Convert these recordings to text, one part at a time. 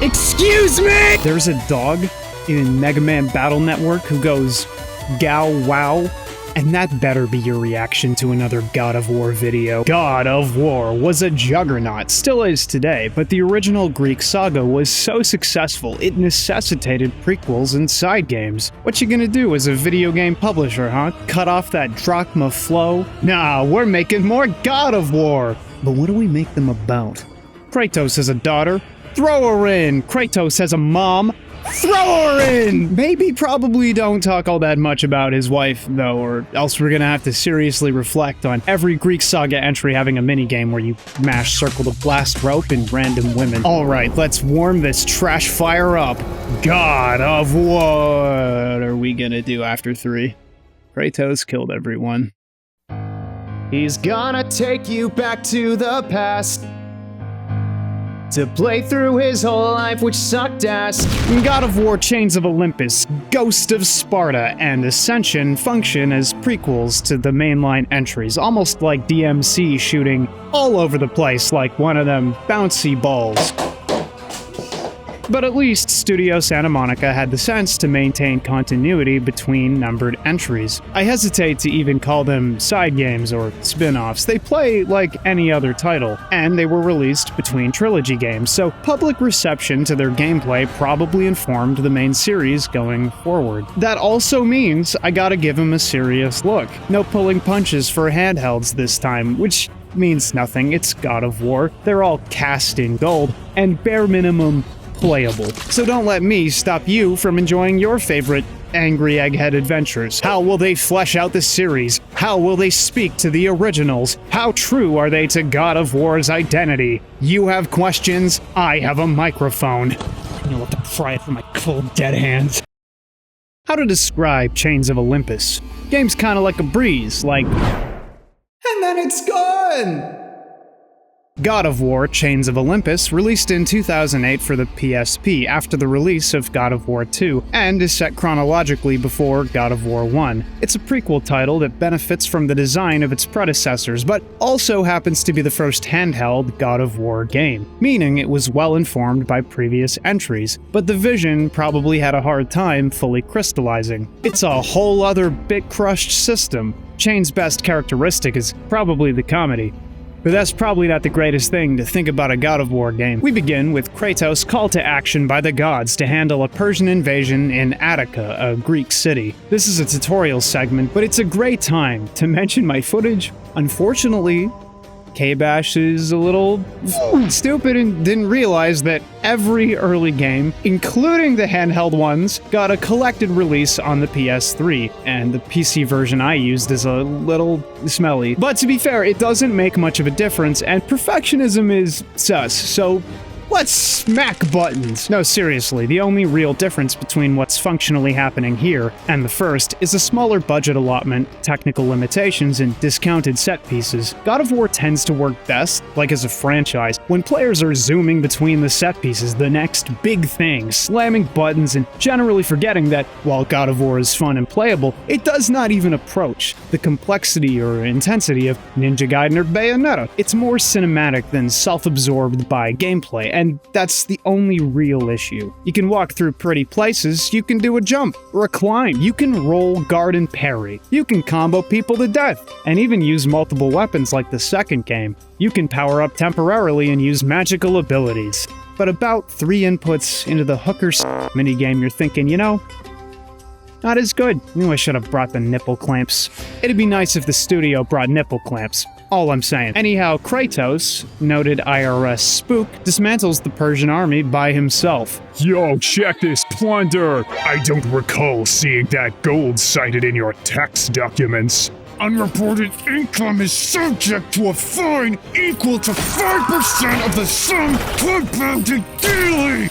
Excuse me! There's a dog in Mega Man Battle Network who goes, GoW WOW, and that better be your reaction to another God of War video. God of War was a juggernaut, still is today, but the original Greek saga was so successful it necessitated prequels and side games. What you gonna do as a video game publisher, huh? Cut off that drachma flow? Nah, we're making more God of War! But what do we make them about? Kratos has a daughter. Throw her in! Kratos has a mom. Throw her in! Maybe probably don't talk all that much about his wife, though, or else we're gonna have to seriously reflect on every Greek saga entry having a minigame where you mash circle to blast rope and random women. Alright, let's warm this trash fire up. God of War! What are we gonna do after 3? Kratos killed everyone. He's gonna take you back to the past to play through his whole life, which sucked ass. God of War Chains of Olympus, Ghost of Sparta, and Ascension function as prequels to the mainline entries, almost like DMC shooting all over the place like one of them bouncy balls. But at least Studio Santa Monica had the sense to maintain continuity between numbered entries. I hesitate to even call them side games or spin-offs. They play like any other title, and they were released between trilogy games, so public reception to their gameplay probably informed the main series going forward. That also means I gotta give them a serious look. No pulling punches for handhelds this time, which means nothing. It's God of War. They're all cast in gold, and bare minimum playable. So don't let me stop you from enjoying your favorite angry egghead adventures. How will they flesh out the series? How will they speak to the originals? How true are they to God of War's identity? You have questions, I have a microphone. You'll have to pry it from my cold dead hands. How to describe Chains of Olympus? Game's kinda like a breeze, like... and then it's gone! God of War Chains of Olympus released in 2008 for the PSP after the release of God of War 2, and is set chronologically before God of War 1. It's a prequel title that benefits from the design of its predecessors, but also happens to be the first handheld God of War game, meaning it was well informed by previous entries, but the vision probably had a hard time fully crystallizing. It's a whole other bit-crushed system. Chain's best characteristic is probably the comedy. But that's probably not the greatest thing to think about a God of War game. We begin with Kratos' call to action by the gods to handle a Persian invasion in Attica, a Greek city. This is a tutorial segment, but it's a great time to mention my footage. Unfortunately, KBash is a little stupid and didn't realize that every early game, including the handheld ones, got a collected release on the PS3, and the PC version I used is a little smelly. But to be fair, it doesn't make much of a difference, and perfectionism is sus, so let's smack buttons. No, seriously, the only real difference between what's functionally happening here and the first is a smaller budget allotment, technical limitations, and discounted set pieces. God of War tends to work best, like as a franchise, when players are zooming between the set pieces, the next big thing, slamming buttons, and generally forgetting that, while God of War is fun and playable, it does not even approach the complexity or intensity of Ninja Gaiden or Bayonetta. It's more cinematic than self-absorbed by gameplay, and that's the only real issue. You can walk through pretty places, you can do a jump, or a climb, you can roll, guard, and parry. You can combo people to death, and even use multiple weapons like the second game. You can power up temporarily and use magical abilities. But about 3 inputs into the hooker minigame, you're thinking, you know, not as good. Knew I should have brought the nipple clamps. It'd be nice if the studio brought nipple clamps. All I'm saying. Anyhow, Kratos, noted IRS spook, dismantles the Persian army by himself. Yo, check this plunder! I don't recall seeing that gold cited in your tax documents. Unreported income is subject to a fine equal to 5% of the sum compounded daily!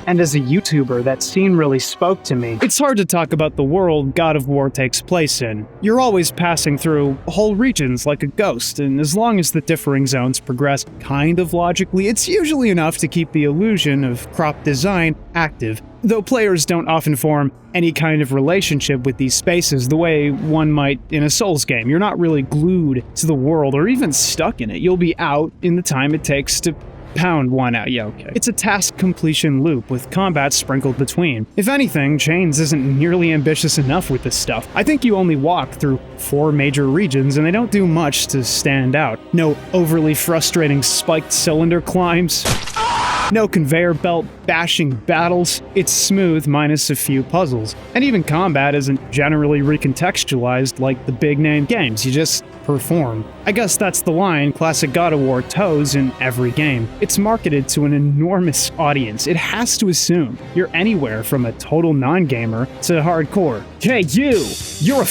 And as a YouTuber, that scene really spoke to me. It's hard to talk about the world God of War takes place in. You're always passing through whole regions like a ghost, and as long as the differing zones progress kind of logically, it's usually enough to keep the illusion of crop design active, though players don't often form any kind of relationship with these spaces the way one might in a Souls game. You're not really glued to the world or even stuck in it. You'll be out in the time it takes to pound one out. Yeah, okay. It's a task completion loop with combat sprinkled between. If anything, Chains isn't nearly ambitious enough with this stuff. I think you only walk through 4 major regions and they don't do much to stand out. No overly frustrating spiked cylinder climbs. No conveyor belt bashing battles. It's smooth minus a few puzzles. And even combat isn't generally recontextualized like the big name games. You just perform. I guess that's the line classic God of War toes in every game. It's marketed to an enormous audience. It has to assume you're anywhere from a total non-gamer to hardcore. Hey you're a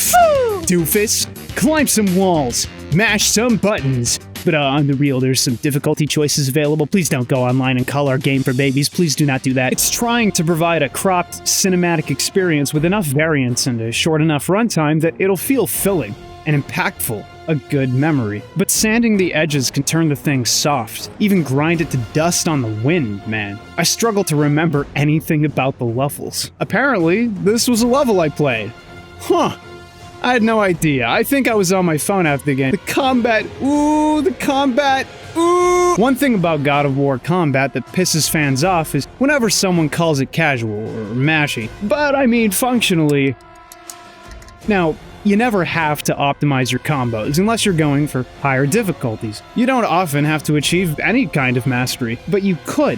doofus. Climb some walls. Mash some buttons. But on the real, there's some difficulty choices available. Please don't go online and call our game for babies. Please do not do that. It's trying to provide a cropped cinematic experience with enough variance and a short enough runtime that it'll feel filling and impactful, a good memory. But sanding the edges can turn the thing soft, even grind it to dust on the wind, man. I struggle to remember anything about the levels. Apparently, this was a level I played. Huh. I had no idea. I think I was on my phone after the game. The combat, ooh, the combat, ooh. One thing about God of War combat that pisses fans off is whenever someone calls it casual or mashy. But I mean, functionally. Now, you never have to optimize your combos unless you're going for higher difficulties. You don't often have to achieve any kind of mastery, but you could.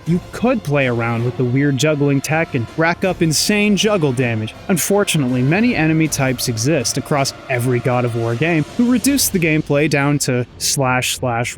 You could play around with the weird juggling tech and rack up insane juggle damage. Unfortunately, many enemy types exist across every God of War game who reduce the gameplay down to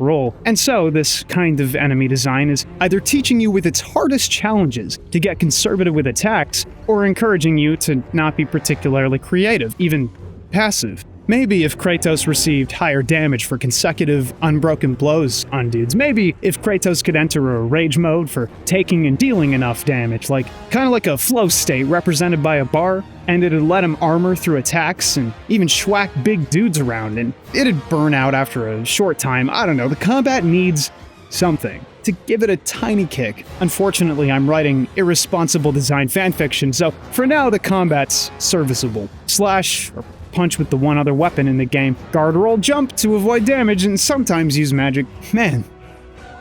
/ roll. And so, this kind of enemy design is either teaching you with its hardest challenges to get conservative with attacks, or encouraging you to not be particularly creative, even passive. Maybe if Kratos received higher damage for consecutive unbroken blows on dudes. Maybe if Kratos could enter a rage mode for taking and dealing enough damage, kind of like a flow state represented by a bar, and it'd let him armor through attacks and even schwack big dudes around, and it'd burn out after a short time. I don't know, the combat needs something to give it a tiny kick. Unfortunately, I'm writing irresponsible design fanfiction, so for now the combat's serviceable. Slash or punch with the one other weapon in the game, guard roll jump to avoid damage, and sometimes use magic. Man,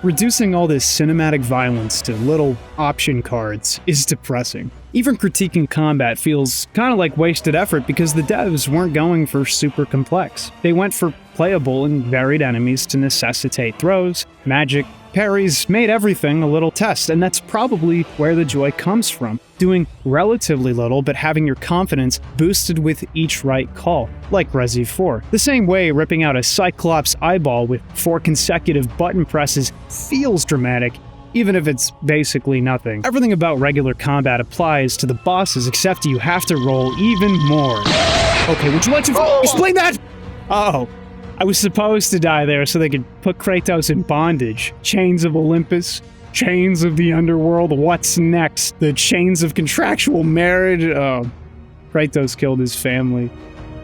reducing all this cinematic violence to little option cards is depressing. Even critiquing combat feels kind of like wasted effort because the devs weren't going for super complex. They went for playable and varied enemies to necessitate throws, magic, parries, made everything a little test, and that's probably where the joy comes from. Doing relatively little, but having your confidence boosted with each right call, like Resi 4. The same way ripping out a Cyclops eyeball with 4 consecutive button presses feels dramatic, even if it's basically nothing. Everything about regular combat applies to the bosses, except you have to roll even more. Okay, would you like to explain that? Oh. I was supposed to die there so they could put Kratos in bondage. Chains of Olympus, chains of the underworld, what's next? The chains of contractual marriage? Oh, Kratos killed his family.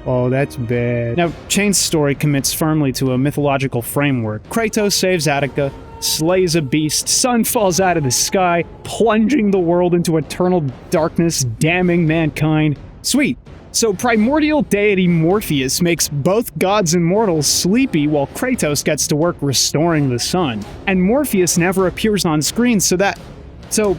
Oh, that's bad. Now, Chain's story commits firmly to a mythological framework. Kratos saves Attica, slays a beast, sun falls out of the sky, plunging the world into eternal darkness, damning mankind. Sweet. So primordial deity Morpheus makes both gods and mortals sleepy while Kratos gets to work restoring the sun. And Morpheus never appears on screen So,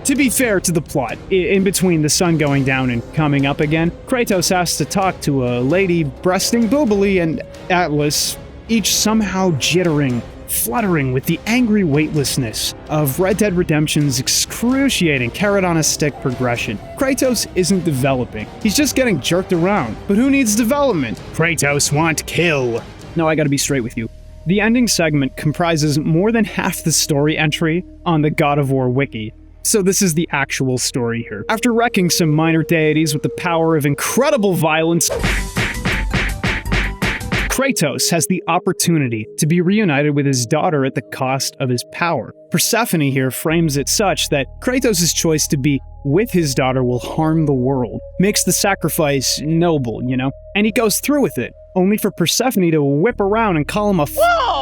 to be fair to the plot, in between the sun going down and coming up again, Kratos has to talk to a lady breasting boobily and Atlas, each somehow jittering, fluttering with the angry weightlessness of Red Dead Redemption's excruciating carrot-on-a-stick progression. Kratos isn't developing. He's just getting jerked around. But who needs development? Kratos want kill. No, I gotta be straight with you. The ending segment comprises more than half the story entry on the God of War wiki. So this is the actual story here. After wrecking some minor deities with the power of incredible violence, Kratos has the opportunity to be reunited with his daughter at the cost of his power. Persephone here frames it such that Kratos' choice to be with his daughter will harm the world. Makes the sacrifice noble, you know? And he goes through with it, only for Persephone to whip around and call him a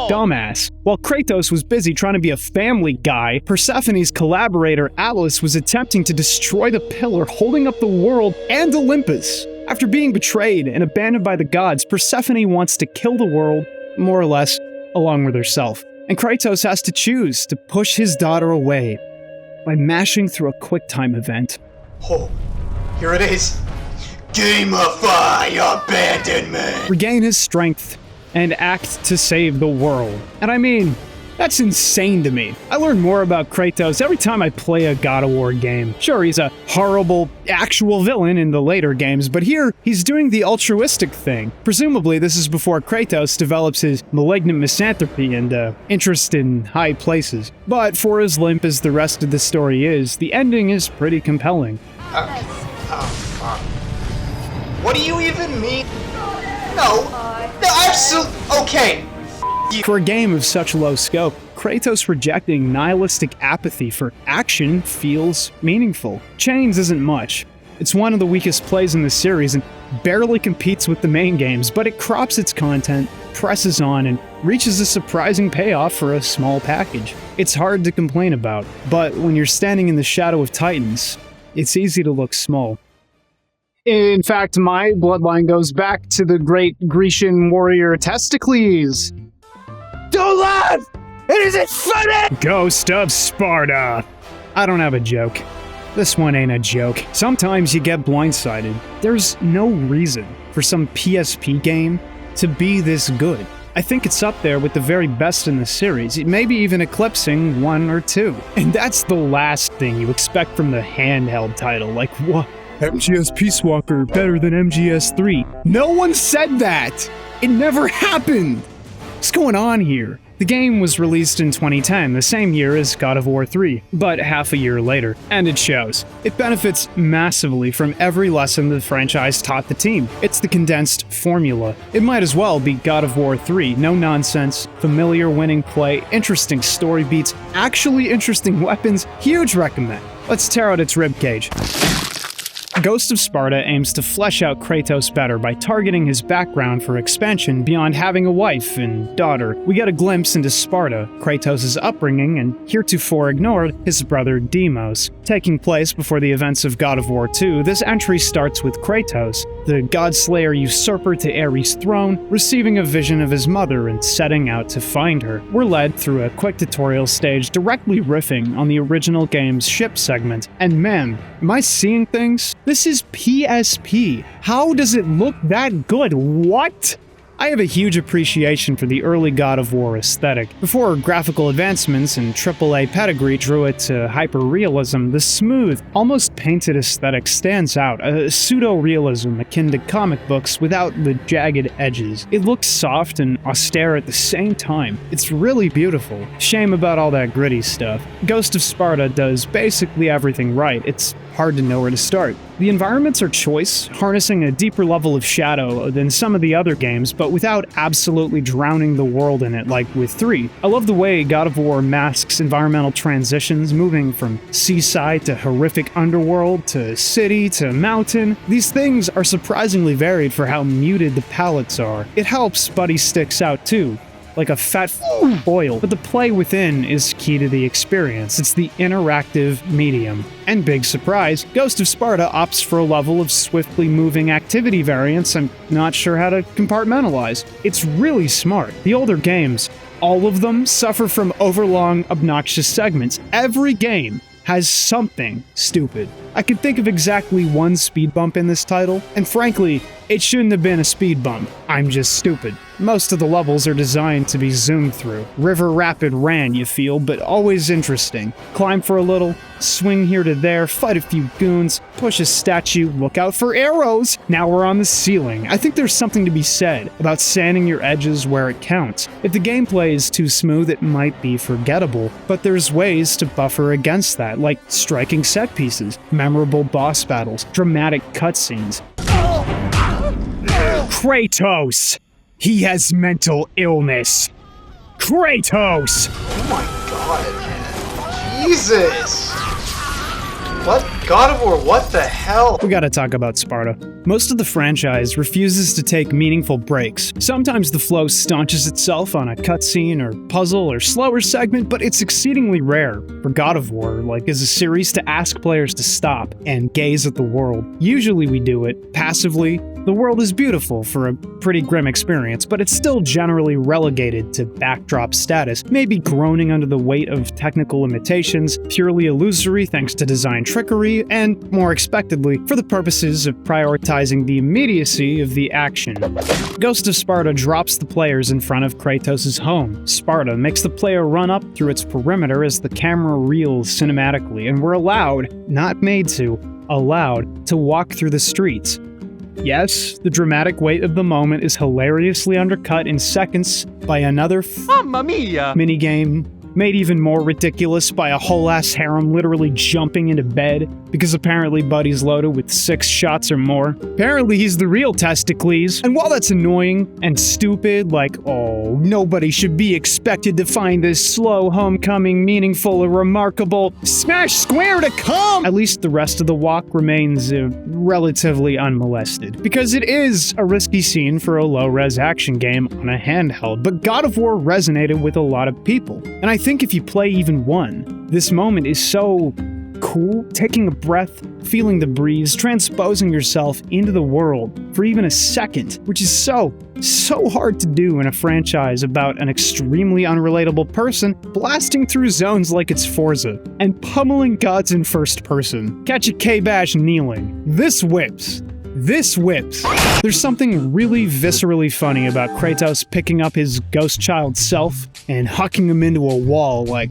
dumbass. While Kratos was busy trying to be a family guy, Persephone's collaborator Atlas was attempting to destroy the pillar holding up the world and Olympus. After being betrayed and abandoned by the gods, Persephone wants to kill the world, more or less, along with herself. and Kratos has to choose to push his daughter away by mashing through a QuickTime event. Oh, here it is. Game of Fire Abandonment! Regain his strength and act to save the world. And I mean, that's insane to me. I learn more about Kratos every time I play a God of War game. Sure, he's a horrible actual villain in the later games, but here he's doing the altruistic thing. Presumably, this is before Kratos develops his malignant misanthropy and interest in high places. But for as limp as the rest of the story is, the ending is pretty compelling. Fuck. What do you even mean? No, absolutely. Okay. For a game of such low scope, Kratos rejecting nihilistic apathy for action feels meaningful. Chains isn't much. It's one of the weakest plays in the series and barely competes with the main games, but it crops its content, presses on, and reaches a surprising payoff for a small package. It's hard to complain about, but when you're standing in the shadow of titans, it's easy to look small. In fact, my bloodline goes back to the great Grecian warrior Testicles. Don't laugh! It isn't funny! Ghost of Sparta. I don't have a joke. This one ain't a joke. Sometimes you get blindsided. There's no reason for some PSP game to be this good. I think it's up there with the very best in the series, maybe even eclipsing 1 or 2. And that's the last thing you expect from the handheld title, like what? MGS Peace Walker better than MGS 3. No one said that! It never happened! What's going on here? The game was released in 2010, the same year as God of War 3, but half a year later, and it shows. It benefits massively from every lesson the franchise taught the team. It's the condensed formula. It might as well be God of War 3, no nonsense, familiar winning play, interesting story beats, actually interesting weapons, huge recommend. Let's tear out its ribcage. Ghost of Sparta aims to flesh out Kratos better by targeting his background for expansion beyond having a wife and daughter. We get a glimpse into Sparta, Kratos' upbringing, and heretofore ignored, his brother Deimos. Taking place before the events of God of War 2, this entry starts with Kratos, the godslayer usurper to Ares' throne, receiving a vision of his mother and setting out to find her. We're led through a quick tutorial stage directly riffing on the original game's ship segment, and man, am I seeing things? This is PSP. How does it look that good? What? I have a huge appreciation for the early God of War aesthetic. Before graphical advancements and AAA pedigree drew it to hyper-realism, the smooth, almost painted aesthetic stands out, a pseudo-realism akin to comic books without the jagged edges. It looks soft and austere at the same time. It's really beautiful. Shame about all that gritty stuff. Ghost of Sparta does basically everything right. It's hard to know where to start. The environments are choice, harnessing a deeper level of shadow than some of the other games, but without absolutely drowning the world in it like with 3. I love the way God of War masks environmental transitions, moving from seaside to horrific underworld to city to mountain. These things are surprisingly varied for how muted the palettes are. It helps, but he sticks out too, like a fat boil. But the play within is key to the experience. It's the interactive medium. And big surprise, Ghost of Sparta opts for a level of swiftly moving activity variance I'm not sure how to compartmentalize. It's really smart. The older games, all of them suffer from overlong, obnoxious segments. Every game has something stupid. I can think of exactly one speed bump in this title, and frankly, it shouldn't have been a speed bump. I'm just stupid. Most of the levels are designed to be zoomed through. River rapid ran, you feel, but always interesting. Climb for a little, swing here to there, fight a few goons, push a statue, look out for arrows! Now we're on the ceiling. I think there's something to be said about sanding your edges where it counts. If the gameplay is too smooth, it might be forgettable, but there's ways to buffer against that, like striking set pieces, memorable boss battles, dramatic cutscenes. Kratos! He has mental illness. Kratos! Oh my god, man. Jesus! What? God of War, what the hell? We gotta talk about Sparta. Most of the franchise refuses to take meaningful breaks. Sometimes the flow staunches itself on a cutscene or puzzle or slower segment, but it's exceedingly rare for God of War, like as a series, to ask players to stop and gaze at the world. Usually we do it passively, The world is beautiful for a pretty grim experience, but it's still generally relegated to backdrop status, maybe groaning under the weight of technical limitations, purely illusory thanks to design trickery, and, more expectedly, for the purposes of prioritizing the immediacy of the action. Ghost of Sparta drops the players in front of Kratos' home. Sparta makes the player run up through its perimeter as the camera reels cinematically, and we're allowed, not made to, allowed to walk through the streets. Yes, the dramatic weight of the moment is hilariously undercut in seconds by another Mamma mia! minigame, made even more ridiculous by a whole-ass harem literally jumping into bed because apparently Buddy's loaded with 6 shots or more. Apparently he's the real Testicles, and while that's annoying and stupid, like, oh, nobody should be expected to find this slow homecoming meaningful or remarkable, smash square to come! At least the rest of the walk remains relatively unmolested, because it is a risky scene for a low-res action game on a handheld, but God of War resonated with a lot of people, and I think if you play even one, this moment is so cool, taking a breath, feeling the breeze, transposing yourself into the world for even a second, which is so hard to do in a franchise about an extremely unrelatable person blasting through zones like it's Forza, and pummeling gods in first person. Catch a KBash kneeling. This whips. This whips. There's something really viscerally funny about Kratos picking up his ghost child self and hucking him into a wall like...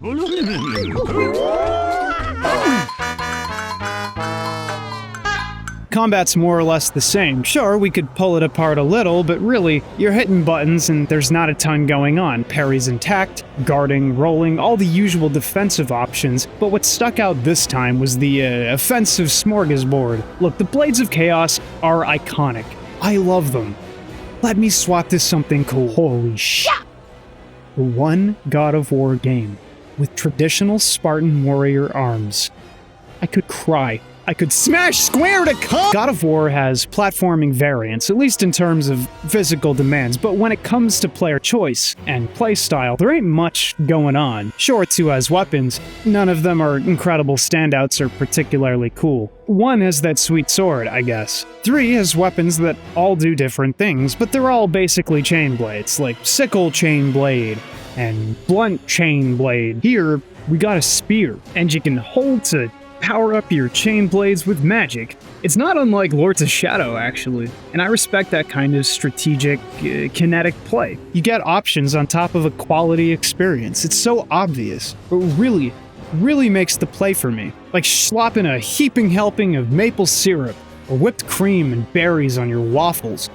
Combat's more or less the same. Sure, we could pull it apart a little, but really, you're hitting buttons and there's not a ton going on. Parry's intact, guarding, rolling, all the usual defensive options, but what stuck out this time was the offensive smorgasbord. Look, the Blades of Chaos are iconic. I love them. Let me swap to something cool. Holy shit. The one God of War game with traditional Spartan warrior arms. I could cry. I could smash square to come! God of War has platforming variants, at least in terms of physical demands, but when it comes to player choice and playstyle, there ain't much going on. Sure, 2 has weapons, none of them are incredible standouts or particularly cool. 1 has that sweet sword, I guess. 3 has weapons that all do different things, but they're all basically chain blades, like sickle chain blade and blunt chain blade. Here, we got a spear, and you can hold to power up your chain blades with magic. It's not unlike Lords of Shadow, actually, and I respect that kind of strategic, kinetic play. You get options on top of a quality experience. It's so obvious, but really makes the play for me. Like slopping a heaping helping of maple syrup or whipped cream and berries on your waffles.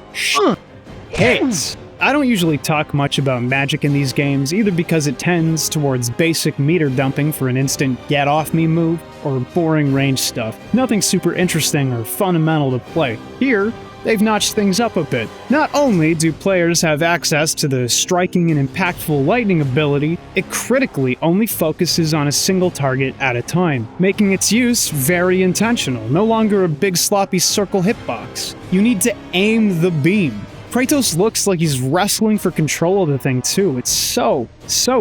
Hits! I don't usually talk much about magic in these games, either because it tends towards basic meter dumping for an instant get-off-me move, or boring range stuff. Nothing super interesting or fundamental to play. Here, they've notched things up a bit. Not only do players have access to the striking and impactful lightning ability, it critically only focuses on a single target at a time, making its use very intentional, no longer a big sloppy circle hitbox. You need to aim the beam. Kratos looks like he's wrestling for control of the thing too. It's so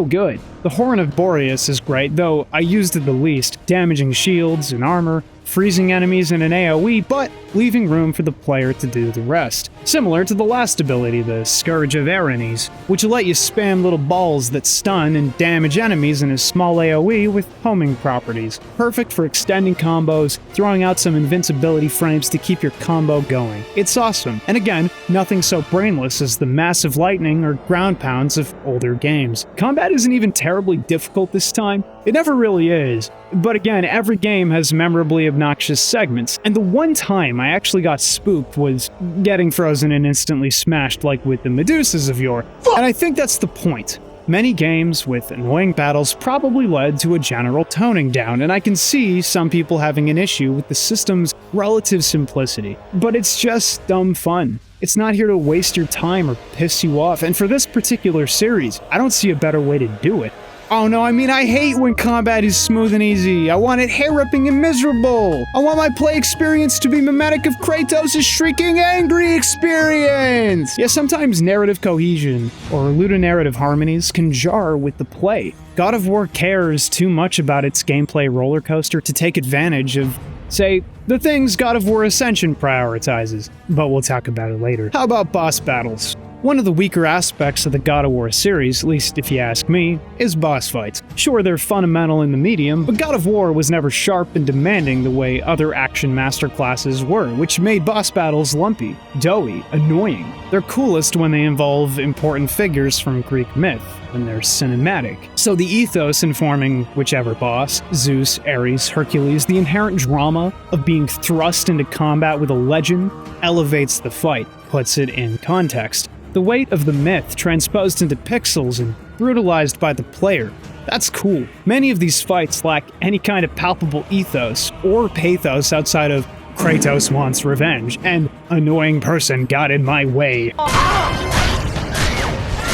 good. The Horn of Boreas is great, though I used it the least, damaging shields and armor, freezing enemies in an AoE, but leaving room for the player to do the rest. Similar to the last ability, the Scourge of Erinyes, which will let you spam little balls that stun and damage enemies in a small AoE with homing properties. Perfect for extending combos, throwing out some invincibility frames to keep your combo going. It's awesome, and again, nothing so brainless as the massive lightning or ground pounds of older games. Combat isn't even terribly difficult this time. It never really is. But again, every game has memorably obnoxious segments, and the one time I actually got spooked was getting frozen and instantly smashed like with the Medusas of yore. And I think that's the point. Many games with annoying battles probably led to a general toning down, and I can see some people having an issue with the system's relative simplicity. But it's just dumb fun. It's not here to waste your time or piss you off, and for this particular series, I don't see a better way to do it. Oh no, I mean, I hate when combat is smooth and easy. I want it hair-ripping and miserable. I want my play experience to be mimetic of Kratos' shrieking angry experience. Yeah, sometimes narrative cohesion or ludonarrative harmonies can jar with the play. God of War cares too much about its gameplay roller coaster to take advantage of Say, the things God of War Ascension prioritizes, but we'll talk about it later. How about boss battles? One of the weaker aspects of the God of War series, at least if you ask me, is boss fights. Sure, they're fundamental in the medium, but God of War was never sharp and demanding the way other action masterclasses were, which made boss battles lumpy, doughy, annoying. They're coolest when they involve important figures from Greek myth, when they're cinematic. So the ethos informing whichever boss, Zeus, Ares, Hercules, the inherent drama of being thrust into combat with a legend, elevates the fight, puts it in context. The weight of the myth transposed into pixels and brutalized by the player. That's cool. Many of these fights lack any kind of palpable ethos or pathos outside of Kratos wants revenge and annoying person got in my way.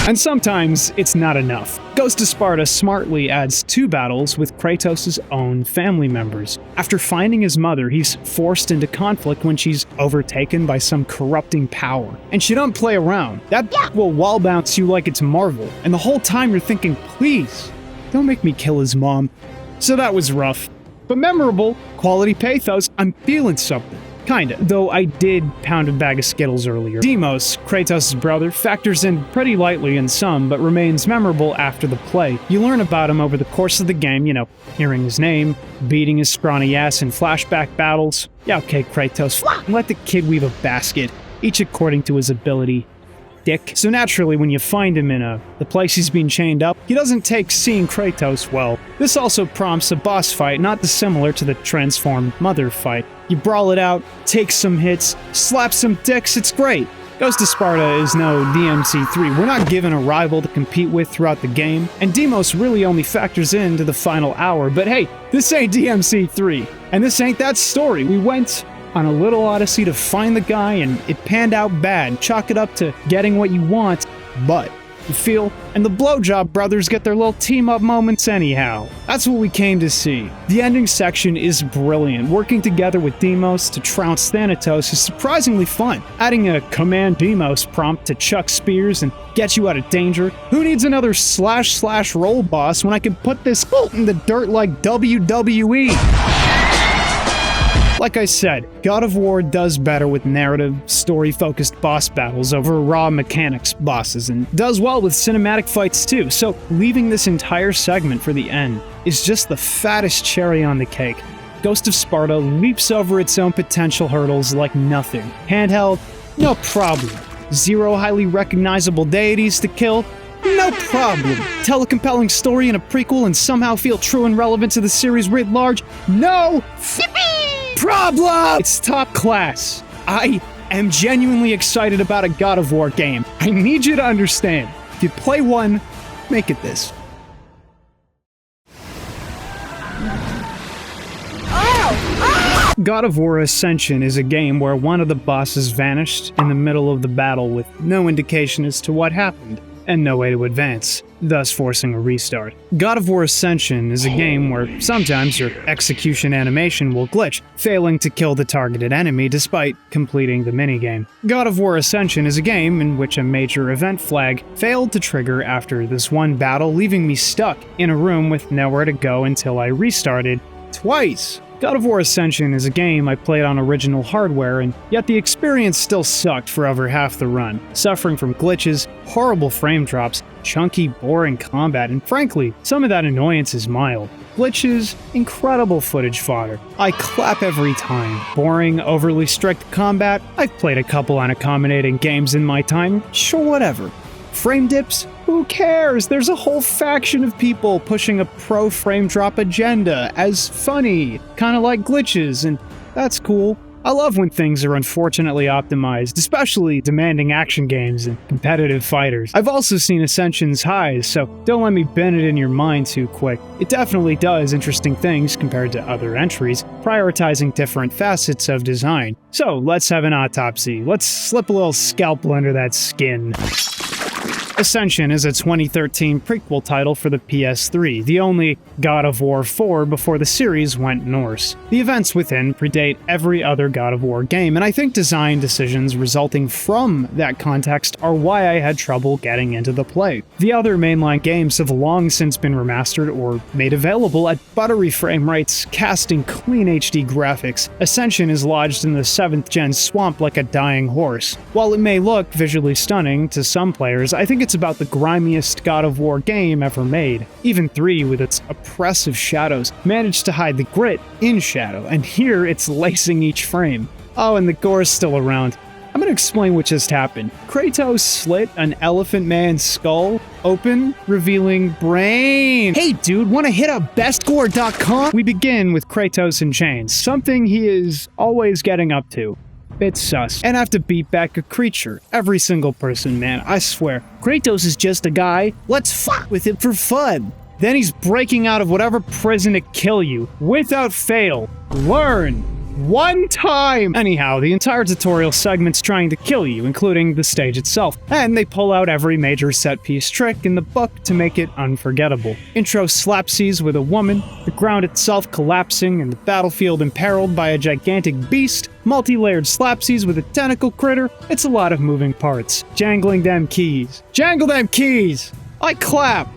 And sometimes it's not enough. Ghost of Sparta smartly adds 2 battles with Kratos' own family members. After finding his mother, he's forced into conflict when she's overtaken by some corrupting power. And she don't play around. That will wall bounce you like it's Marvel. And the whole time you're thinking, please, don't make me kill his mom. So that was rough. But memorable, quality pathos, I'm feeling something. Kinda, though I did pound a bag of Skittles earlier. Deimos, Kratos' brother, factors in pretty lightly in some, but remains memorable after the play. You learn about him over the course of the game, hearing his name, beating his scrawny ass in flashback battles. Yeah, okay, Kratos, let the kid weave a basket, each according to his ability. Dick. So naturally, when you find him in the place he's being chained up, he doesn't take seeing Kratos well. This also prompts a boss fight not dissimilar to the transformed mother fight. You brawl it out, take some hits, slap some dicks, it's great. Ghost of Sparta is no DMC3. We're not given a rival to compete with throughout the game, and Deimos really only factors into the final hour, but hey, this ain't DMC3, and this ain't that story. We went on a little odyssey to find the guy, and it panned out bad. Chalk it up to getting what you want, but you feel, and the Blowjob brothers get their little team-up moments anyhow. That's what we came to see. The ending section is brilliant. Working together with Deimos to trounce Thanatos is surprisingly fun. Adding a Command Deimos prompt to chuck spears and get you out of danger. Who needs another / roll boss when I can put this in the dirt like WWE? Like I said, God of War does better with narrative, story-focused boss battles over raw mechanics bosses, and does well with cinematic fights too, so leaving this entire segment for the end is just the fattest cherry on the cake. Ghost of Sparta leaps over its own potential hurdles like nothing. Handheld? No problem. 0 highly recognizable deities to kill? No problem. Tell a compelling story in a prequel and somehow feel true and relevant to the series writ large? No problem! It's top class. I am genuinely excited about a God of War game. I need you to understand. If you play one, make it this. God of War Ascension is a game where one of the bosses vanished in the middle of the battle with no indication as to what happened, and no way to advance, thus forcing a restart. God of War Ascension is a game where sometimes your execution animation will glitch, failing to kill the targeted enemy despite completing the minigame. God of War Ascension is a game in which a major event flag failed to trigger after this one battle, leaving me stuck in a room with nowhere to go until I restarted twice. God of War Ascension is a game I played on original hardware, and yet the experience still sucked for over half the run, suffering from glitches, horrible frame drops, chunky, boring combat, and frankly, some of that annoyance is mild. Glitches, incredible footage fodder. I clap every time. Boring, overly strict combat? I've played a couple unaccommodating games in my time, sure whatever. Frame dips? Who cares? There's a whole faction of people pushing a pro-frame drop agenda as funny, kinda like glitches, and that's cool. I love when things are unfortunately optimized, especially demanding action games and competitive fighters. I've also seen Ascension's highs, so don't let me bend it in your mind too quick. It definitely does interesting things compared to other entries, prioritizing different facets of design. So let's have an autopsy. Let's slip a little scalpel under that skin. Ascension is a 2013 prequel title for the PS3, the only God of War 4 before the series went Norse. The events within predate every other God of War game, and I think design decisions resulting from that context are why I had trouble getting into the play. The other mainline games have long since been remastered or made available at buttery frame rates, casting clean HD graphics. Ascension is lodged in the 7th gen swamp like a dying horse. While it may look visually stunning to some players, I think it's about the grimiest God of War game ever made. Even 3, with its oppressive shadows, managed to hide the grit in shadow, and here it's lacing each frame. Oh, and the gore's still around. I'm gonna explain what just happened. Kratos slit an elephant man's skull open, revealing brain. Hey dude, wanna hit up bestgore.com? We begin with Kratos in chains, something he is always getting up to. Bit sus. And have to beat back a creature. Every single person, man, I swear. Kratos is just a guy. Let's fuck with him for fun. Then he's breaking out of whatever prison to kill you. Without fail. Learn. One time! Anyhow, the entire tutorial segment's trying to kill you, including the stage itself, and they pull out every major set-piece trick in the book to make it unforgettable. Intro slapsies with a woman, the ground itself collapsing and the battlefield imperiled by a gigantic beast, multi-layered slapsies with a tentacle critter. It's a lot of moving parts. Jangling them keys. Jangle them keys! I clap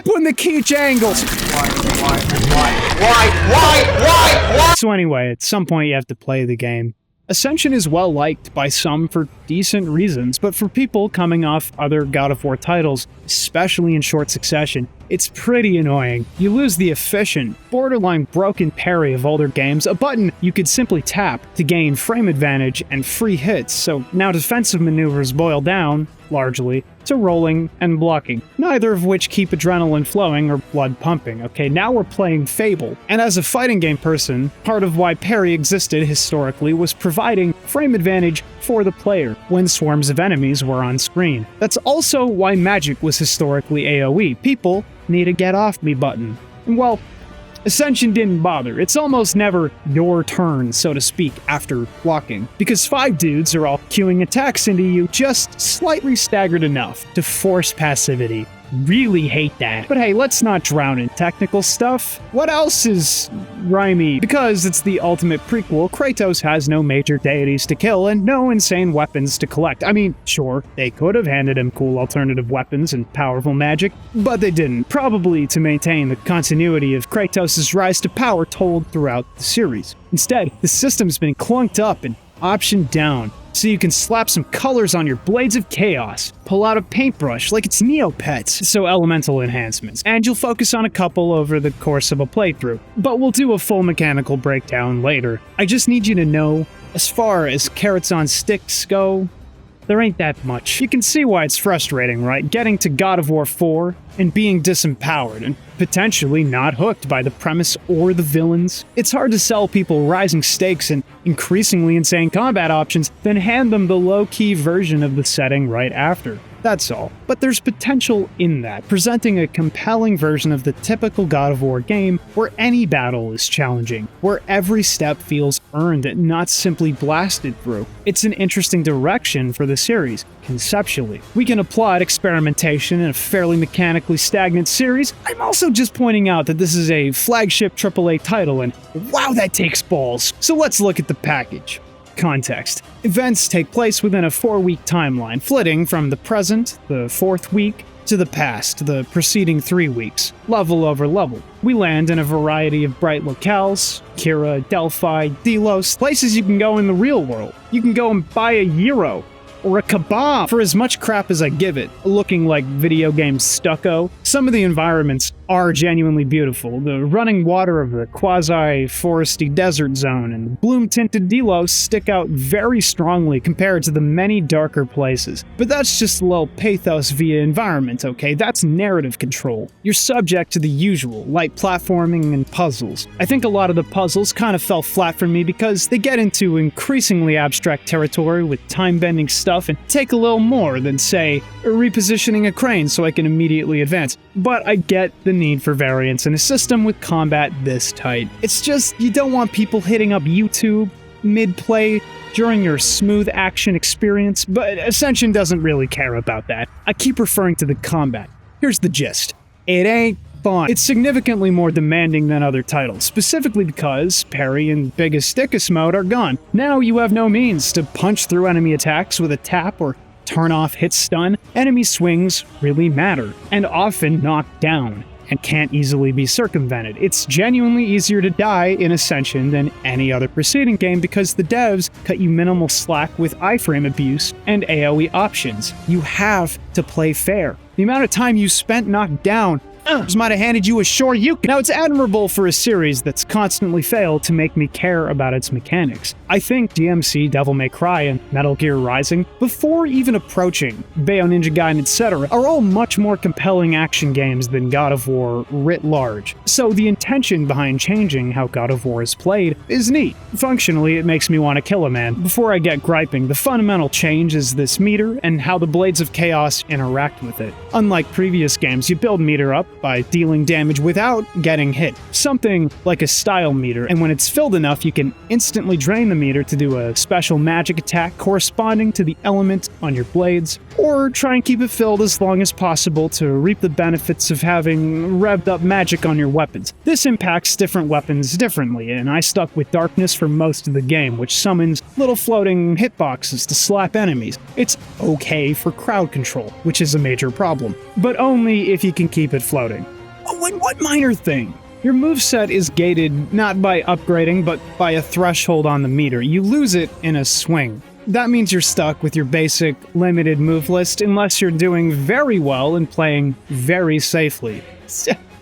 when the key jangles! Why? So anyway, at some point you have to play the game. Ascension is well liked by some for decent reasons, but for people coming off other God of War titles, especially in short succession, it's pretty annoying. You lose the efficient, borderline broken parry of older games, a button you could simply tap to gain frame advantage and free hits, so now defensive maneuvers boil down, largely, to rolling and blocking, neither of which keep adrenaline flowing or blood pumping. Okay, now we're playing Fable, and as a fighting game person, part of why parry existed historically was providing frame advantage for the player when swarms of enemies were on screen. That's also why magic was historically AoE. People need a get off me button. And well, Ascension didn't bother. It's almost never your turn, so to speak, after blocking, because 5 dudes are all queuing attacks into you just slightly staggered enough to force passivity. Really hate that. But hey, let's not drown in technical stuff. What else is rhymey? Because it's the ultimate prequel, Kratos has no major deities to kill and no insane weapons to collect. I mean, sure, they could have handed him cool alternative weapons and powerful magic, but they didn't, probably to maintain the continuity of Kratos' rise to power told throughout the series. Instead, the system's been clunked up and optioned down, so you can slap some colors on your Blades of Chaos, pull out a paintbrush like it's Neopets, so elemental enhancements, and you'll focus on a couple over the course of a playthrough. But we'll do a full mechanical breakdown later. I just need you to know, as far as carrots on sticks go, there ain't that much. You can see why it's frustrating, right? Getting to God of War 4 and being disempowered and potentially not hooked by the premise or the villains. It's hard to sell people rising stakes and increasingly insane combat options, then hand them the low-key version of the setting right after. That's all. But there's potential in that, presenting a compelling version of the typical God of War game where any battle is challenging, where every step feels earned and not simply blasted through. It's an interesting direction for the series, conceptually. We can applaud experimentation in a fairly mechanically stagnant series. I'm also just pointing out that this is a flagship AAA title, and wow, that takes balls. So let's look at the package. Context. Events take place within a 4-week timeline, flitting from the present, the 4th week, to the past, the preceding 3 weeks, level over level. We land in a variety of bright locales, Kira, Delphi, Delos, places you can go in the real world. You can go and buy a gyro, or a kebab, for as much crap as I give it, looking like video game stucco. Some of the environments are genuinely beautiful. The running water of the quasi-foresty desert zone and the bloom-tinted Delos stick out very strongly compared to the many darker places. But that's just a little pathos via environment, okay? That's narrative control. You're subject to the usual, light platforming and puzzles. I think a lot of the puzzles kind of fell flat for me because they get into increasingly abstract territory with time-bending stuff and take a little more than, say, repositioning a crane so I can immediately advance. But I get the need for variance in a system with combat this tight. It's just, you don't want people hitting up YouTube mid-play during your smooth action experience, but Ascension doesn't really care about that. I keep referring to the combat. Here's the gist. It ain't fun. It's significantly more demanding than other titles, specifically because parry and biggest stickus mode are gone. Now you have no means to punch through enemy attacks with a tap or turn off hit stun. Enemy swings really matter, and often knock down, and can't easily be circumvented. It's genuinely easier to die in Ascension than any other preceding game because the devs cut you minimal slack with iframe abuse and AoE options. You have to play fair. The amount of time you spent knocked down just might have handed you a Shoryuken. Now, it's admirable for a series that's constantly failed to make me care about its mechanics. I think DMC, Devil May Cry, and Metal Gear Rising, before even approaching Bayo Ninja Gaiden, etc., are all much more compelling action games than God of War writ large. So the intention behind changing how God of War is played is neat. Functionally, it makes me want to kill a man. Before I get griping, the fundamental change is this meter and how the Blades of Chaos interact with it. Unlike previous games, you build meter up by dealing damage without getting hit. Something like a style meter, and when it's filled enough, you can instantly drain the meter to do a special magic attack corresponding to the element on your blades, or try and keep it filled as long as possible to reap the benefits of having revved up magic on your weapons. This impacts different weapons differently, and I stuck with Darkness for most of the game, which summons little floating hitboxes to slap enemies. It's okay for crowd control, which is a major problem, but only if you can keep it floating. Oh, and one minor thing. Your moveset is gated not by upgrading, but by a threshold on the meter. You lose it in a swing. That means you're stuck with your basic, limited move list unless you're doing very well and playing very safely.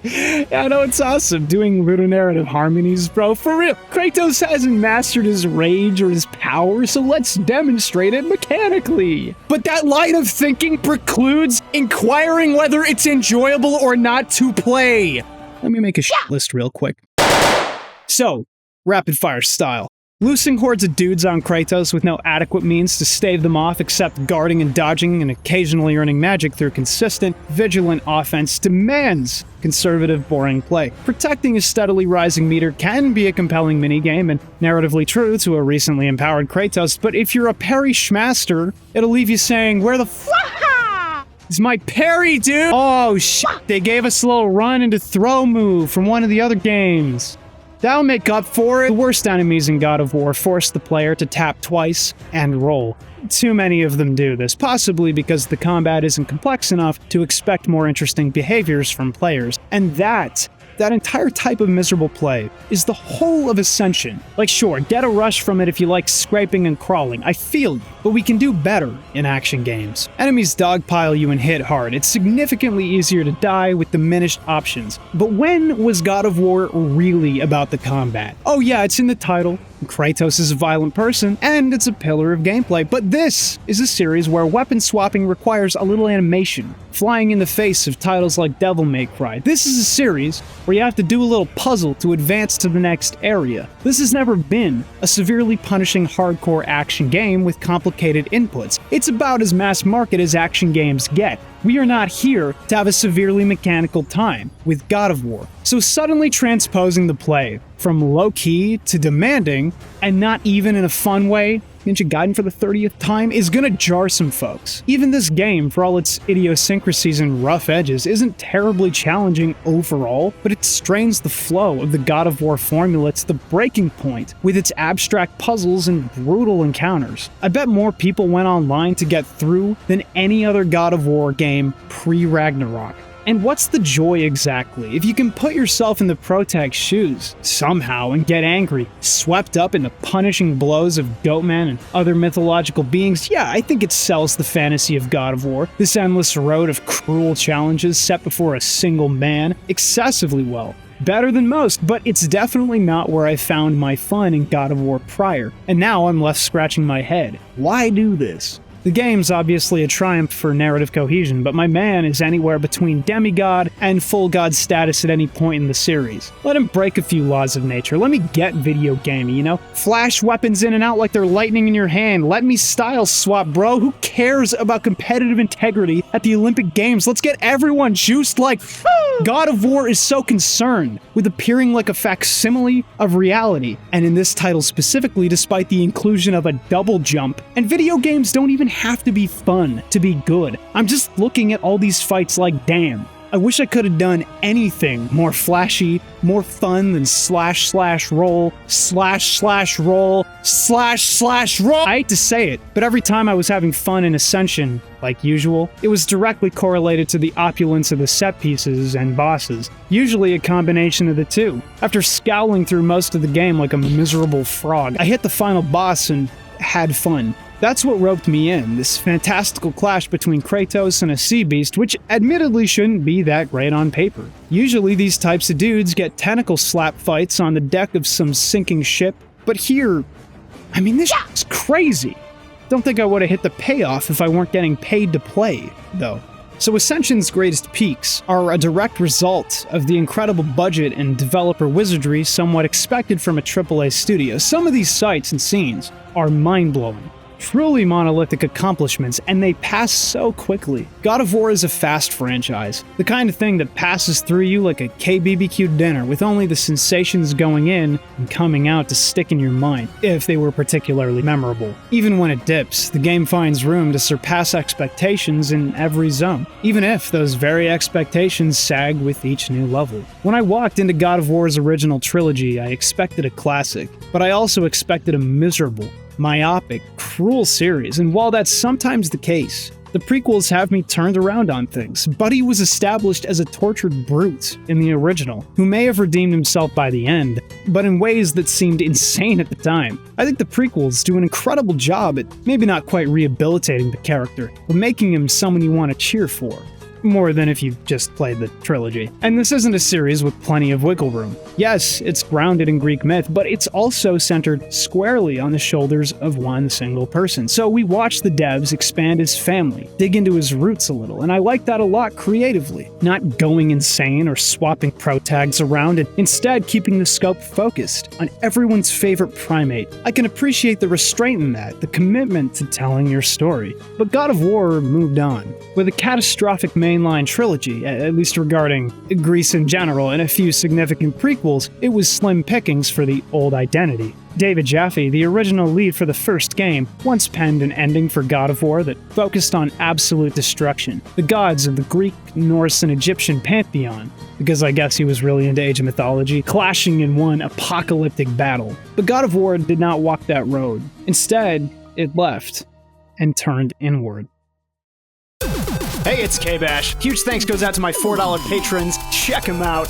Yeah, no, it's awesome doing ludonarrative harmonies, bro. For real, Kratos hasn't mastered his rage or his power, so let's demonstrate it mechanically. But that line of thinking precludes inquiring whether it's enjoyable or not to play. Let me make a shit list real quick. So, rapid fire style. Loosing hordes of dudes on Kratos with no adequate means to stave them off except guarding and dodging and occasionally earning magic through consistent, vigilant offense demands conservative, boring play. Protecting a steadily rising meter can be a compelling minigame and narratively true to a recently empowered Kratos, but if you're a parry schmaster, it'll leave you saying, where the f*** is my parry, dude? Oh shit, they gave us a little run into throw move from one of the other games. That'll make up for it. The worst enemies in God of War force the player to tap twice and roll. Too many of them do this, possibly because the combat isn't complex enough to expect more interesting behaviors from players. And that entire type of miserable play is the whole of Ascension. Like, sure, get a rush from it if you like scraping and crawling. I feel you, but we can do better in action games. Enemies dogpile you and hit hard. It's significantly easier to die with diminished options. But when was God of War really about the combat? Oh yeah, it's in the title. Kratos is a violent person, and it's a pillar of gameplay, but this is a series where weapon swapping requires a little animation, flying in the face of titles like Devil May Cry. This is a series where you have to do a little puzzle to advance to the next area. This has never been a severely punishing hardcore action game with complicated inputs. It's about as mass market as action games get. We are not here to have a severely mechanical time with God of War. So suddenly transposing the play from low-key to demanding, and not even in a fun way, Ninja Gaiden for the 30th time, is gonna jar some folks. Even this game, for all its idiosyncrasies and rough edges, isn't terribly challenging overall, but it strains the flow of the God of War formula to the breaking point with its abstract puzzles and brutal encounters. I bet more people went online to get through than any other God of War game pre-Ragnarok. And what's the joy exactly? If you can put yourself in the Protect's shoes somehow and get angry, swept up in the punishing blows of Goatman and other mythological beings, yeah, I think it sells the fantasy of God of War, this endless road of cruel challenges set before a single man, excessively well. Better than most, but it's definitely not where I found my fun in God of War prior, and now I'm left scratching my head. Why do this? The game's obviously a triumph for narrative cohesion, but my man is anywhere between demigod and full god status at any point in the series. Let him break a few laws of nature. Let me get video gamey, you know? Flash weapons in and out like they're lightning in your hand. Let me style swap, bro. Who cares about competitive integrity at the Olympic Games? Let's get everyone juiced like... God of War is so concerned with appearing like a facsimile of reality, and in this title specifically, despite the inclusion of a double jump. And video games don't even have to be fun to be good. I'm just looking at all these fights like, damn, I wish I could have done anything more flashy, more fun than slash slash roll, slash slash roll, slash slash roll. I hate to say it, but every time I was having fun in Ascension, like usual, it was directly correlated to the opulence of the set pieces and bosses, usually a combination of the two. After scowling through most of the game like a miserable frog, I hit the final boss and had fun. That's what roped me in, this fantastical clash between Kratos and a sea beast, which admittedly shouldn't be that great on paper. Usually these types of dudes get tentacle slap fights on the deck of some sinking ship, but here, I mean, this is crazy. Don't think I would have hit the payoff if I weren't getting paid to play, though. So Ascension's greatest peaks are a direct result of the incredible budget and developer wizardry somewhat expected from a AAA studio. Some of these sights and scenes are mind-blowing. Truly monolithic accomplishments, and they pass so quickly. God of War is a fast franchise, the kind of thing that passes through you like a KBBQ dinner, with only the sensations going in and coming out to stick in your mind, if they were particularly memorable. Even when it dips, the game finds room to surpass expectations in every zone, even if those very expectations sag with each new level. When I walked into God of War's original trilogy, I expected a classic, but I also expected a miserable, myopic, cruel series, and while that's sometimes the case, the prequels have me turned around on things. Buddy was established as a tortured brute in the original, who may have redeemed himself by the end, but in ways that seemed insane at the time. I think the prequels do an incredible job at maybe not quite rehabilitating the character, but making him someone you want to cheer for. More than if you just played the trilogy. And this isn't a series with plenty of wiggle room. Yes, it's grounded in Greek myth, but it's also centered squarely on the shoulders of one single person. So we watch the devs expand his family, dig into his roots a little, and I like that a lot creatively. Not going insane or swapping pro tags around, and instead keeping the scope focused on everyone's favorite primate. I can appreciate the restraint in that, the commitment to telling your story. But God of War moved on. With a catastrophic mainline trilogy, at least regarding Greece in general, and a few significant prequels, it was slim pickings for the old identity. David Jaffe, the original lead for the first game, once penned an ending for God of War that focused on absolute destruction, the gods of the Greek, Norse, and Egyptian pantheon, because I guess he was really into age of mythology, clashing in one apocalyptic battle. But God of War did not walk that road. Instead, it left and turned inward. Hey, it's KBash. Huge thanks goes out to my $4 patrons. Check them out.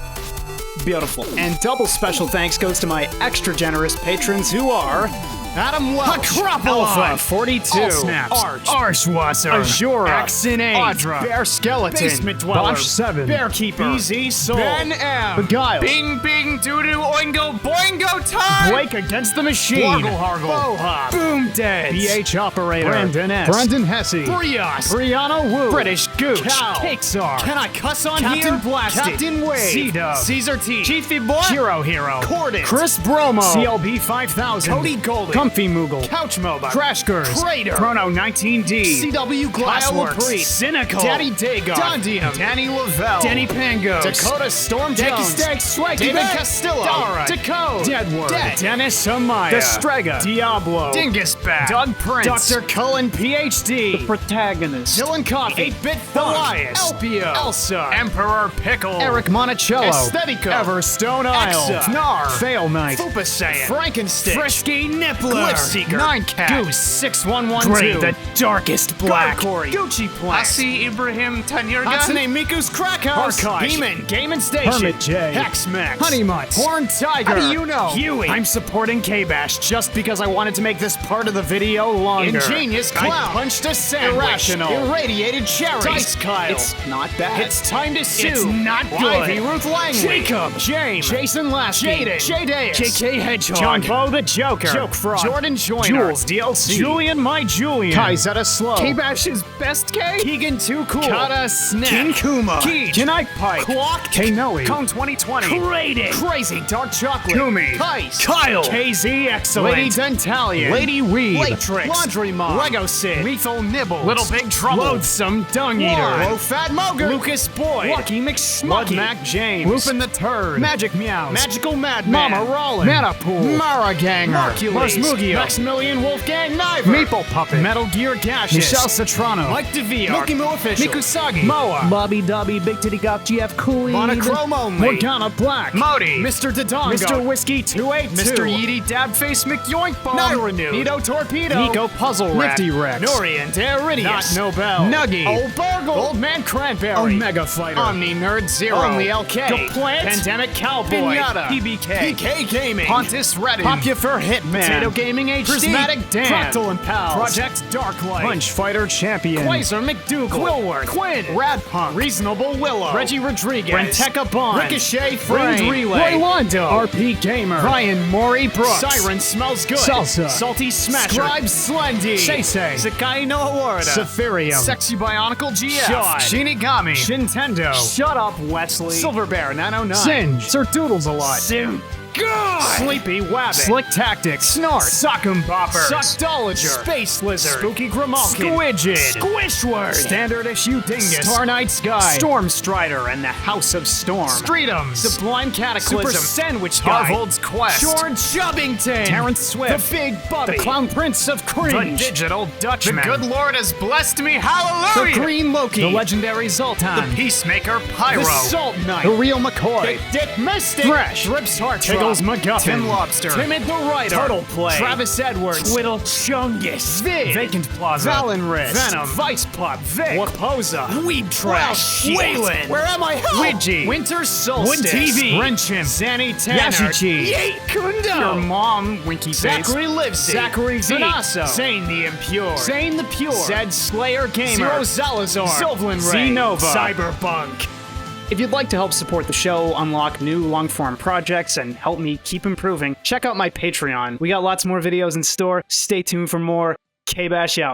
Beautiful. And double special thanks goes to my extra generous patrons who are... Adam Welch, Alpha 42, Arshwasser, Azura, Axin8, Audra, Bear Skeleton, Basement Dweller, Bosch 7, Bearkeeper, Easy Soul, Ben M, Beguile, Bing Bing Doodoo Oingo Boingo Time, Blake Against the Machine, Wargle Hargle, Bohop, Boom Dead, BH Operator, Brandon S, Brendan Hesse, Brios, Brianna Wu, British Gooch, Cal, Cakesar, Can I Cuss on Captain here? Blasted, Captain Wade, C-Dub, Caesar T, Chiefy Boy, Hero, Cordit, Chris Bromo, CLB 5000, Cody Golden, Comfy Moogle, Couch Moba, Crashgers, Crater, Chrono 19D, CW Glassworks, Cynical, Daddy Dago, Dondium, Danny Lavelle, Denny Pangos, Dakota Storm Jones, Decky Stag, David Castillo, Dara, Decode, Deadwood, Dennis Amaya, The Strega, Diablo, Dingusback, Doug Prince, Dr. Cullen PhD, The Protagonist, Dylan Coffee, 8-Bit Thunk, Elias, Elpio, Elsa, Emperor Pickle, Eric Monticello, Aesthetico, Everstone Isle, Gnar, Fail Knight, Fupa Saiyan, Frankenstein, Frisky Nippler, Glitchseeker, Nine Cat, Goose 6112, Gray, the Darkest Black, Corey, Gucci Plant, Asi Ibrahim Tanirgan, Hatsune Miku's Crackhouse, Beeman, Game & Station, Hermit J, Hexmax, Honeymutt, Horn Tiger, How do you know? Huey, I'm supporting KBash just because I wanted to make this part of the video longer. Ingenious Clown, I punched a sandwich, Irrational, Irradiated Cherries, Dice Kyle, It's not bad, It's Time to Sue, It's not good, Ivy Ruth Langley, Jacob, James, Jason Lasky, Jaden, Jade JK Hedgehog, John Bo the Joker, Joke Frog, Jordan Joyner, Jules DLC, Julian My Julian, Kaizetta Slow, KBash's Best K, Keegan Too Cool, Kata Snap, King Kuma, Keej, Kenite Pike, Clock, K Noe, Cone 2020, Rated, Crazy Dark Chocolate, Kumi, Heist, Kyle, KZ Excellent, Lady Dentalion, Lady Weeb, Latrix, Laundry Mom, Lego Sid, Lethal Nibbles, Little Big Trouble, Loathsome Dung Eater, Juan, Low Fat Mogert, Lucas Boy, Lucky McSmucky, Mac James, Lupin the Turd, Magic Meows, Magical Madman, Mama Rollin, Matapool, Mara Ganger, Hercules, Mugio, Maximilian Wolfgang Niver, Maple Puppet, Metal Gear Gaseous, Michelle Citrano, Mike DeVere, Milky Moo Official, Mikusagi, Moa, Bobby Dobby, Big Titty Gok, GF Cooley, Monochrome Only, Morgana Black, Modi, Mr. Dodongo, Mr. Whiskey 282, Mr. Yeety Dabface McYoinkbomb, Naira New, Nito Torpedo, Nico Puzzle Rat, Nifty Rex, Nori and Daridius, Not Nobel, Nuggy, Old Burgle, Old Man Cranberry, Omega Fighter, Omni Nerd Zero, Only LK, Gaplant, Pandemic Cowboy, Pinata, PBK, PK Gaming, Pontus Reddin, Popular Hitman, Potato Gaming HD, Prismatic Dan, Fractal and Pals, Project Darklight, Punch Fighter Champion, Quasar McDougal, Quillworth, Quinn, Radpunk, Reasonable Willow, Reggie Rodriguez, Renteca Bond, Ricochet Framed Frame, Relay, Roy Londo, RP Gamer, Ryan Maury Brooks, Siren Smells Good, Salsa, Salty Smasher, Scribe Slendy, Seisei, Sakai no Award, Saphirium, Sexy Bionicle GF, Shod, Shinigami, Shintendo, Shut Up Wesley, Silver Bear 909, Singe, Sir Doodles a lot, Soon. God! Sleepy Wabbit, Slick Tactics, Snort, Sock'em Boppers, Suckdolager, Space Lizard, Spooky Grimalkin, Squidged, Squishword, Standard Issue Dingus, Star Night Sky, Storm Strider and the House of Storm, Streetums, Sublime Cataclysm, Super Sandwich Guy, Harvold's Quest, George Chubbington, Terrence Swift, The Big Bubby, the Clown Prince of Cringe, The Digital Dutchman, The Good Lord has blessed me, hallelujah! the Green Loki, The legendary Zoltan, The Peacemaker Pyro, the Salt Knight, The Real McCoy, Big Dick Mystic, Thresh, Thrips Heart Tiggles Drop, McGuffin, Tim Lobster, Timid the Writer, Turtle Play, Travis Edwards, Twiddle Chungus, Vid, Vacant Plaza, Valenrist, Venom, Vice Pop, Vic, Waposa, Weeb Trash, Waylon, Where am I? Help! Widgie, Winter Solstice, Wood TV, Renchim, Zanny Tanner, Yashichi, Yate Kundo, Your Mom, Winky Face, Zachary Livesey, Zachary V, Zanasso, Zane the Impure, Zane the Pure, Zed Slayer Gamer, Zero Zalazar, Sylvan Z Ray, Nova, Cyberbunk. If you'd like to help support the show, unlock new long-form projects, and help me keep improving, check out my Patreon. We got lots more videos in store. Stay tuned for more. KBash out.